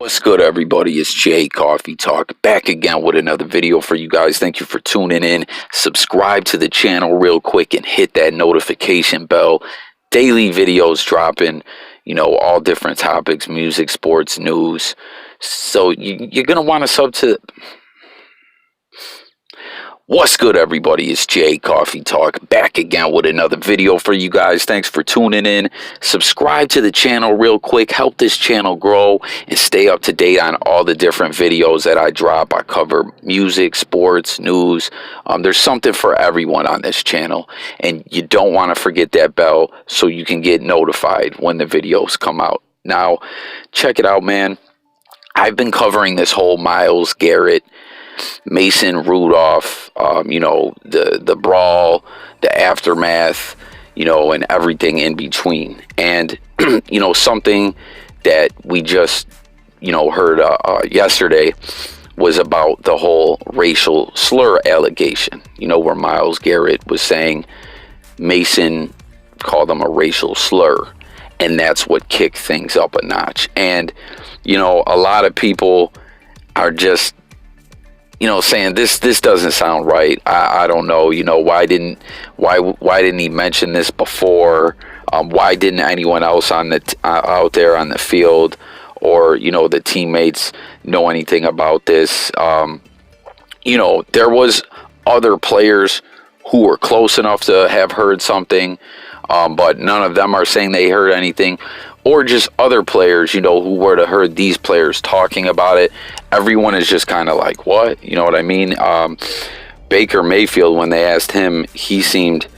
What's good, everybody? It's Jay Coffee Talk back again with another video for you guys. Thank you for tuning in. Subscribe to the channel real quick and hit that notification bell. Daily videos dropping, all different topics, music, sports, news. So you're going to want to sub to... What's good, everybody? It's Jay Coffee Talk back again with another video for you guys. Thanks for tuning in. Subscribe to the channel real quick. Help this channel grow and stay up to date on all the different videos that I drop. I cover music, sports, news. There's something for everyone on this channel, and you don't want to forget that bell so you can get notified when the videos come out. Now, check it out, man. I've been covering this whole Myles, Garrett, Mason, Rudolph, the brawl, the aftermath, and everything in between. And, something that we just, heard yesterday was about the whole racial slur allegation, where Myles Garrett was saying Mason called him a racial slur. And that's what kicked things up a notch. And, a lot of people are just, saying this doesn't sound right. I don't know. Why didn't he mention this before? Why didn't anyone else out there on the field or the teammates know anything about this? There was other players who were close enough to have heard something, but none of them are saying they heard anything. Or just other players, who were to heard these players talking about it. Everyone is just kind of like, what? You know what I mean? Baker Mayfield, when they asked him, he seemed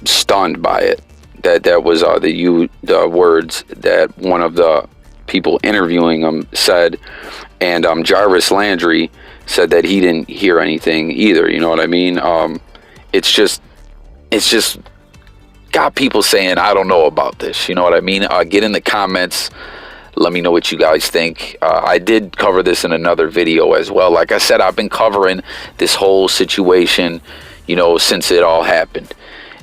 stunned by it. That was the words that one of the people interviewing him said. And Jarvis Landry said that he didn't hear anything either. You know what I mean? It's just got people saying, I don't know about this. You know what I mean? Get in the comments. Let me know what you guys think. I did cover this in another video as well. Like I said, I've been covering this whole situation, since it all happened.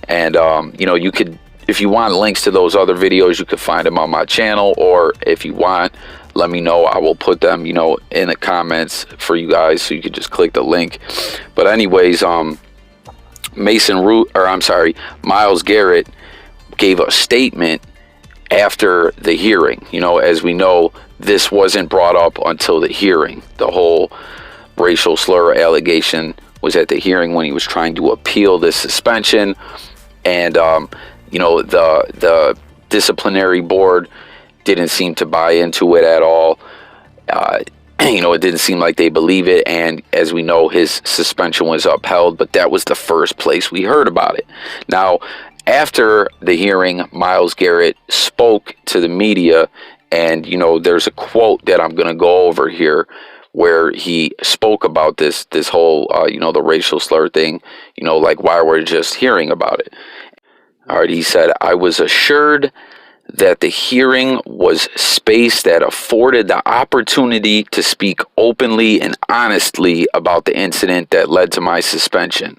And, you could, if you want links to those other videos, you could find them on my channel. Or if you want, let me know. I will put them, in the comments for you guys. So you could just click the link. But anyways, Myles Garrett gave a statement after the hearing. As we know, this wasn't brought up until the hearing. The whole racial slur allegation was at the hearing when he was trying to appeal this suspension. And, the disciplinary board didn't seem to buy into it at all. It didn't seem like they believe it, and as we know, his suspension was upheld, but that was the first place we heard about it. Now, after the hearing, Myles Garrett spoke to the media, and, there's a quote that I'm going to go over here where he spoke about this whole, the racial slur thing, like why we're just hearing about it. All right, he said, "I was assured that the hearing was space that afforded the opportunity to speak openly and honestly about the incident that led to my suspension.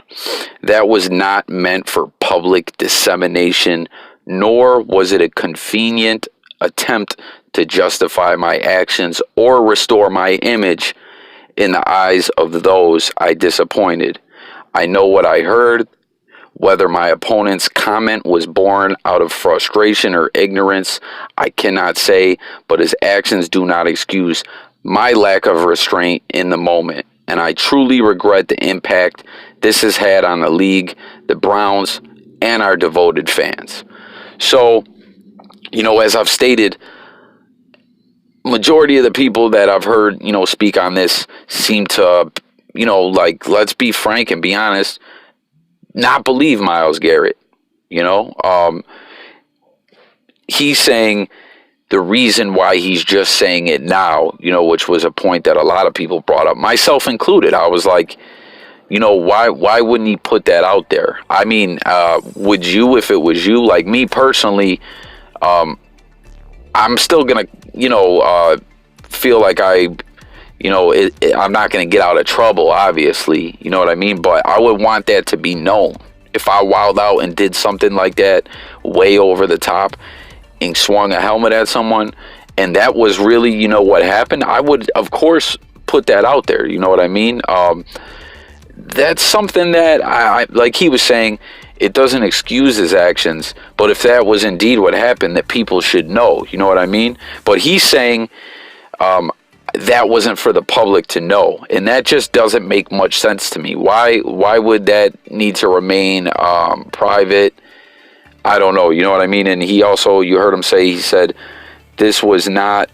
That was not meant for public dissemination, nor was it a convenient attempt to justify my actions or restore my image in the eyes of those I disappointed. I know what I heard. Whether my opponent's comment was born out of frustration or ignorance, I cannot say, but his actions do not excuse my lack of restraint in the moment. And I truly regret the impact this has had on the league, the Browns, and our devoted fans." So, as I've stated, majority of the people that I've heard, speak on this seem to, let's be frank and be honest, not believe Myles Garrett. He's saying the reason why he's just saying it now, which was a point that a lot of people brought up, myself included. I was like, why wouldn't he put that out there? I mean, would you, if it was you? Like me personally, I'm still gonna, feel like I'm not going to get out of trouble, obviously, you know what I mean? But I would want that to be known. If I wilded out and did something like that way over the top and swung a helmet at someone and that was really, you know, what happened, I would, of course, put that out there. You know what I mean? That's something that I like he was saying, it doesn't excuse his actions, but if that was indeed what happened, that people should know. You know what I mean? But he's saying that wasn't for the public to know, and that just doesn't make much sense to me. Why would that need to remain private? I don't know. You know what I mean? And he also, you heard him say, he said this was not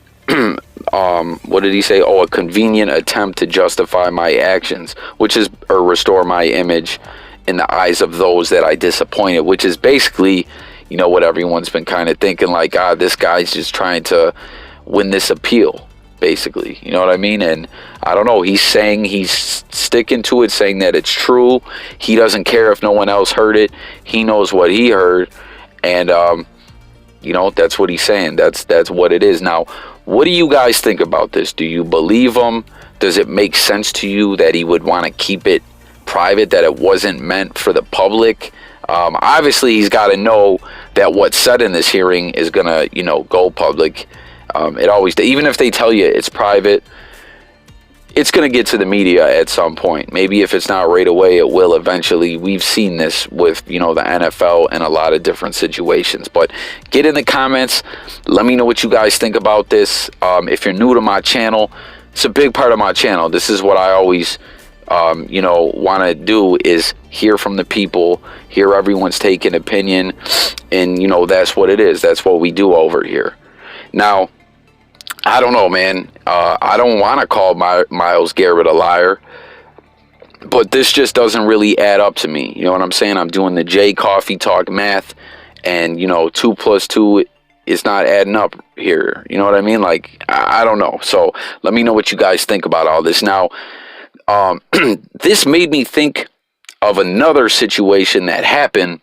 what did he say? Oh, a convenient attempt to justify my actions, which is, or restore my image in the eyes of those that I disappointed, which is basically, you know, what everyone's been kind of thinking, like, this guy's just trying to win this appeal, basically. You know what I mean? And I don't know, he's saying, he's sticking to it, saying that it's true. He doesn't care if no one else heard it. He knows what he heard, and you know, that's what he's saying. That's what it is. Now, what do you guys think about this? Do you believe him? Does it make sense to you that he would want to keep it private, that it wasn't meant for the public? Obviously, he's got to know that what's said in this hearing is going to, you know, go public. It always, even if they tell you it's private, it's going to get to the media at some point. Maybe if it's not right away, it will eventually. We've seen this with, you know, the NFL and a lot of different situations. But get in the comments. Let me know what you guys think about this. If you're new to my channel, it's a big part of my channel. This is what I always, you know, want to do, is hear from the people, hear everyone's take and opinion. And, you know, that's what it is. That's what we do over here. Now, I don't know, man. I don't want to call Myles Garrett a liar, but this just doesn't really add up to me. You know what I'm saying? I'm doing the J Coffee Talk math, and, you know, 2 + 2 is not adding up here. You know what I mean? Like, I don't know. So let me know what you guys think about all this. Now, this made me think of another situation that happened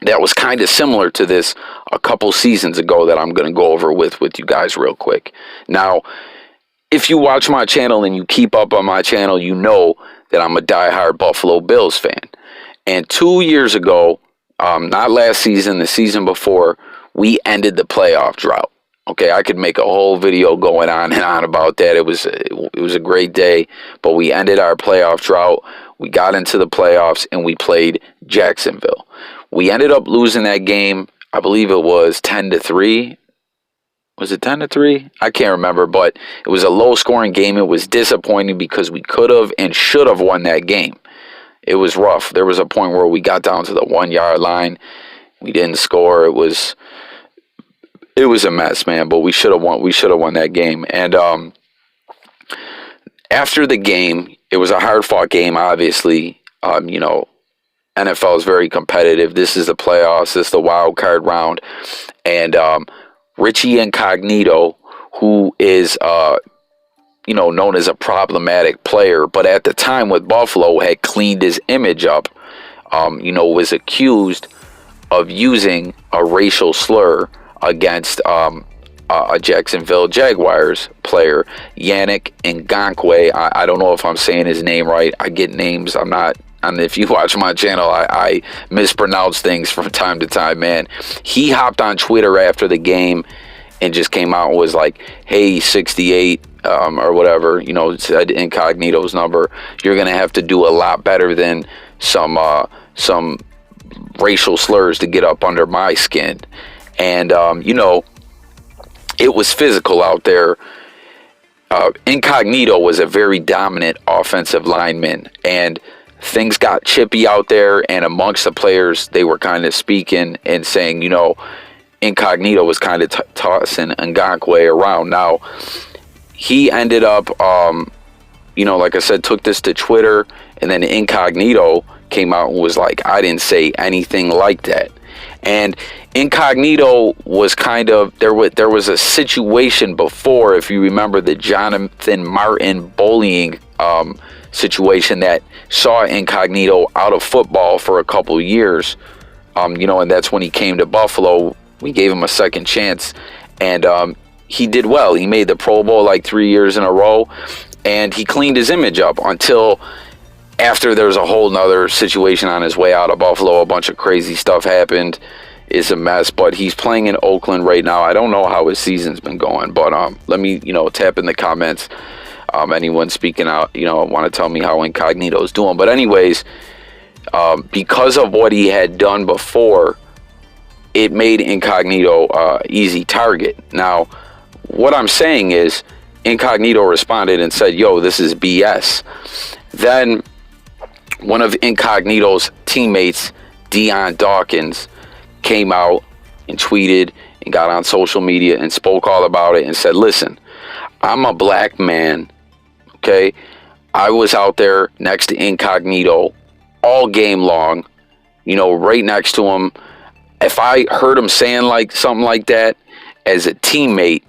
that was kind of similar to this a couple seasons ago that I'm going to go over with you guys real quick. Now, if you watch my channel and you keep up on my channel, you know that I'm a diehard Buffalo Bills fan. And 2 years ago, not last season, the season before, we ended the playoff drought. Okay, I could make a whole video going on and on about that. It was a great day, but we ended our playoff drought. We got into the playoffs and we played Jacksonville. We ended up losing that game. I believe it was 10-3. Was it 10-3? I can't remember, but it was a low-scoring game. It was disappointing because we could have and should have won that game. It was rough. There was a point where we got down to the 1-yard line. We didn't score. It was a mess, man. But we should have won. We should have won that game. And after the game, it was a hard-fought game. Obviously, you know, NFL is very competitive. This is the playoffs. This is the wild card round. And Richie Incognito, who is, you know, known as a problematic player, but at the time with Buffalo had cleaned his image up, you know, was accused of using a racial slur against a Jacksonville Jaguars player, Yannick Ngakoue. I don't know if I'm saying his name right. I get names. I'm not. And if you watch my channel, I mispronounce things from time to time, man. He hopped on Twitter after the game and just came out and was like, hey, 68 or whatever, you know, said Incognito's number. You're going to have to do a lot better than some racial slurs to get up under my skin. And, you know, it was physical out there. Incognito was a very dominant offensive lineman, and things got chippy out there, and amongst the players, they were kind of speaking and saying, you know, Incognito was kind of tossing Ngakoue around. Now, he ended up, you know, like I said, took this to Twitter, and then Incognito came out and was like, I didn't say anything like that. And Incognito was kind of, there was a situation before, if you remember the Jonathan Martin bullying situation that saw Incognito out of football for a couple years, you know, and that's when he came to Buffalo. We gave him a second chance, and he did well. He made the Pro Bowl like 3 years in a row, and he cleaned his image up until after there was a whole nother situation on his way out of Buffalo. A bunch of crazy stuff happened, is a mess. But he's playing in Oakland right now. I don't know how his season's been going, but let me, tap in the comments. Anyone speaking out, want to tell me how Incognito is doing. But anyways, because of what he had done before, it made Incognito easy target. Now, what I'm saying is, Incognito responded and said, yo, this is BS. Then one of Incognito's teammates, Dion Dawkins, came out and tweeted and got on social media and spoke all about it and said, listen, I'm a black man, okay? I was out there next to Incognito all game long, right next to him. If I heard him saying something like that as a teammate,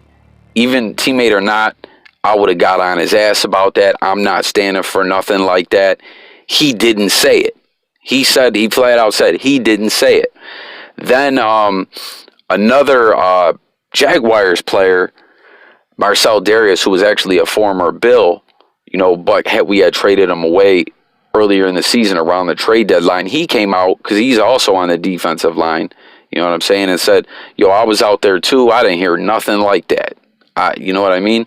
even teammate or not, I would have got on his ass about that. I'm not standing for nothing like that. He didn't say it. He flat out said he didn't say it. Then another Jaguars player, Marcel Darius, who was actually a former Bill, but we had traded him away earlier in the season around the trade deadline. He came out, because he's also on the defensive line, you know what I'm saying, and said, yo, I was out there too. I didn't hear nothing like that. You know what I mean?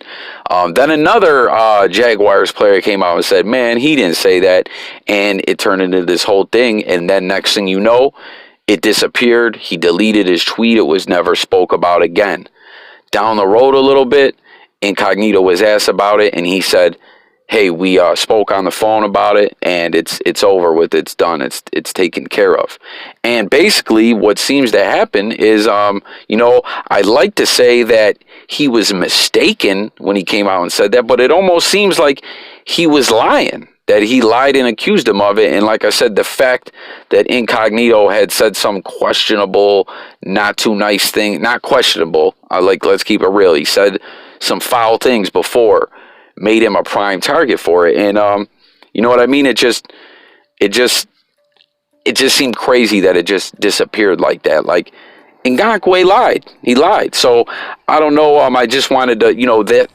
Then another Jaguars player came out and said, man, he didn't say that. And it turned into this whole thing. And then next thing you know, it disappeared. He deleted his tweet. It was never spoke about again. Down the road a little bit, Incognito was asked about it. And he said, hey, we spoke on the phone about it, and it's over with. It's done. It's taken care of. And basically what seems to happen is, I'd like to say that he was mistaken when he came out and said that, but it almost seems like he was lying, that he lied and accused him of it. And like I said, the fact that Incognito had said some questionable, not too nice thing, not questionable, let's keep it real. He said some foul things before, made him a prime target for it. And you know what I mean? It just seemed crazy that it just disappeared like that. Like, Ngakoue lied. He lied. So I don't know. I just wanted to, that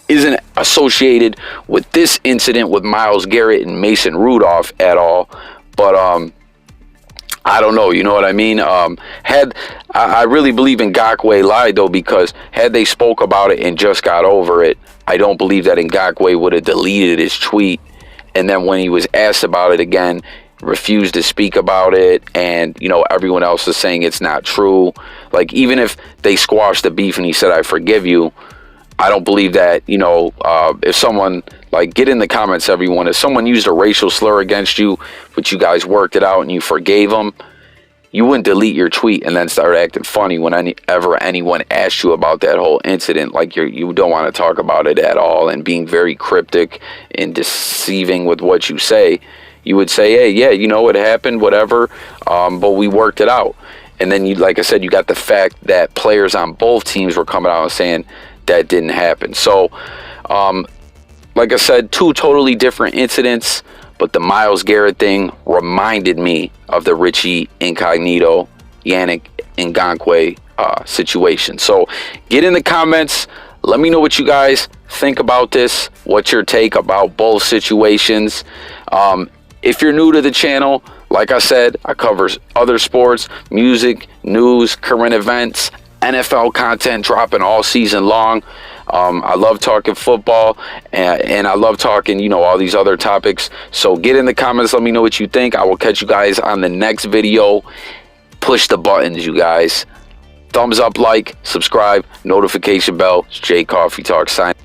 isn't associated with this incident with Myles Garrett and Mason Rudolph at all. But I don't know. You know what I mean? I really believe Ngakoue lied, though, because had they spoke about it and just got over it, I don't believe that Ngakoue would have deleted his tweet. And then when he was asked about it again, refused to speak about it. And, everyone else is saying it's not true. Like, even if they squashed the beef and he said, I forgive you, I don't believe that, if someone, get in the comments, everyone, if someone used a racial slur against you, but you guys worked it out and you forgave them, you wouldn't delete your tweet and then start acting funny whenever anyone asked you about that whole incident. Like, you don't want to talk about it at all, and being very cryptic and deceiving with what you say. You would say, hey, yeah, it happened, whatever, but we worked it out. And then, like I said, you got the fact that players on both teams were coming out and saying that didn't happen. So, like I said, two totally different incidents. But the Myles Garrett thing reminded me of the Richie Incognito, Yannick Ngakoue situation. So get in the comments. Let me know what you guys think about this. What's your take about both situations? If you're new to the channel, like I said, I cover other sports, music, news, current events, NFL content dropping all season long. I love talking football, and I love talking, all these other topics. So get in the comments. Let me know what you think. I will catch you guys on the next video. Push the buttons, you guys. Thumbs up, like, subscribe, notification bell. It's Jay Coffee Talk signing.